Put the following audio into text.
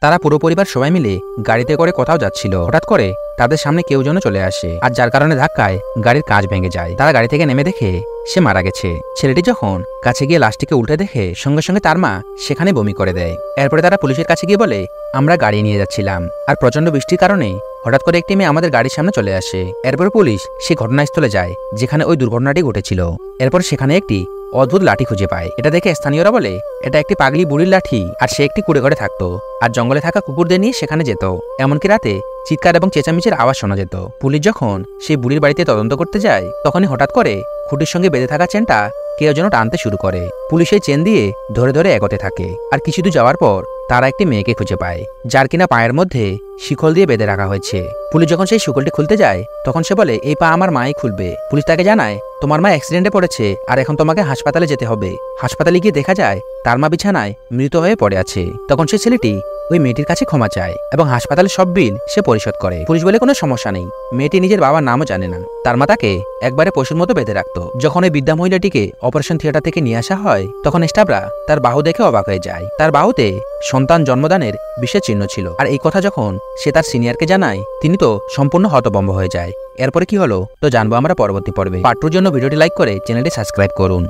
তারা পুরো পরিবার সবাই মিলে গাড়িতে করে কোথাও যাচ্ছিল। হঠাৎ করে তাদের সামনে কেউ যেন চলে আসে, আর যার কারণে ধাক্কায় গাড়ির কাঁচ ভেঙে যায়। তারা গাড়ি থেকে নেমে দেখে সে মারা গেছে। ছেলেটি যখন কাছে গিয়ে লাশটিকে উল্টে দেখে সঙ্গে সঙ্গে তার মা সেখানে বমি করে দেয়। এরপরে তারা পুলিশের কাছে গিয়ে বলে, আমরা গাড়ি নিয়ে যাচ্ছিলাম, আর প্রচন্ড বৃষ্টির কারণে হঠাৎ করে একটি মেয়ে আমাদের গাড়ির সামনে চলে আসে। এরপর পুলিশ সেই ঘটনাস্থলে যায় যেখানে ওই দুর্ঘটনাটি ঘটেছিল। এরপর সেখানে একটি অদ্ভুত লাঠি খুঁজে পায়। এটা দেখে স্থানীয়রা বলে এটা একটি পাগলি বুড়ির লাঠি, আর সে একটি কুড়ে ঘরে থাকতো আর জঙ্গলে থাকা কুকুরদের নিয়ে সেখানে যেত। এমনকি রাতে চিৎকার এবং চেঁচামেচির আওয়াজ শোনা যেত। পুলিশ যখন সেই বুড়ির বাড়িতে তদন্ত করতে যায় তখনই হঠাৎ করে খুঁটির সঙ্গে বেঁধে থাকা চেনটা কেউ যেন টানতে শুরু করে। পুলিশ এই চেন দিয়ে ধরে ধরে এগোতে থাকে, আর কিছু দূর যাওয়ার পর তারা একটি মেয়েকে খুঁজে পায় যার কিনা পায়ের মধ্যে শিকল দিয়ে বেঁধে রাখা হয়েছে। পুলিশ যখন সেই শিকলটি খুলতে যায় তখন সে বলে এই পা আমার মাই খুলবে। পুলিশ তাকে জানায় তোমার মা অ্যাক্সিডেন্টে পড়েছে আর এখন তোমাকে হাসপাতালে যেতে হবে। হাসপাতালে গিয়ে দেখা যায় তার মা বিছানায় মৃত হয়ে পড়ে আছে। তখন সেই ছেলেটি ওই মেয়েটির কাছে ক্ষমা চায় এবং হাসপাতালের সব বিল সে পরিশোধ করে। পুলিশ বলে কোনো সমস্যা নেই। মেয়েটি নিজের বাবার নামও জানে না। তার মা তাকে একবারে পশুর মতো বেঁধে রাখতো। যখন ওই বৃদ্ধা মহিলাটিকে অপারেশন থিয়েটার থেকে নিয়ে আসা হয় তখন স্টাফরা তার বাহু দেখে অবাক হয়ে যায়। তার বাহুতে সন্তান জন্মদানের বিশেষ চিহ্ন ছিল। আর এই কথা যখন সে তার সিনিয়রকে জানায় তিনি তো সম্পূর্ণ হতভম্ব হয়ে যায়। এরপরে কি হলো তো জানবো আমরা পরবর্তী পর্বে। পার্ট 2 জন্য ভিডিওটি লাইক করে চ্যানেলটি সাবস্ক্রাইব করুন।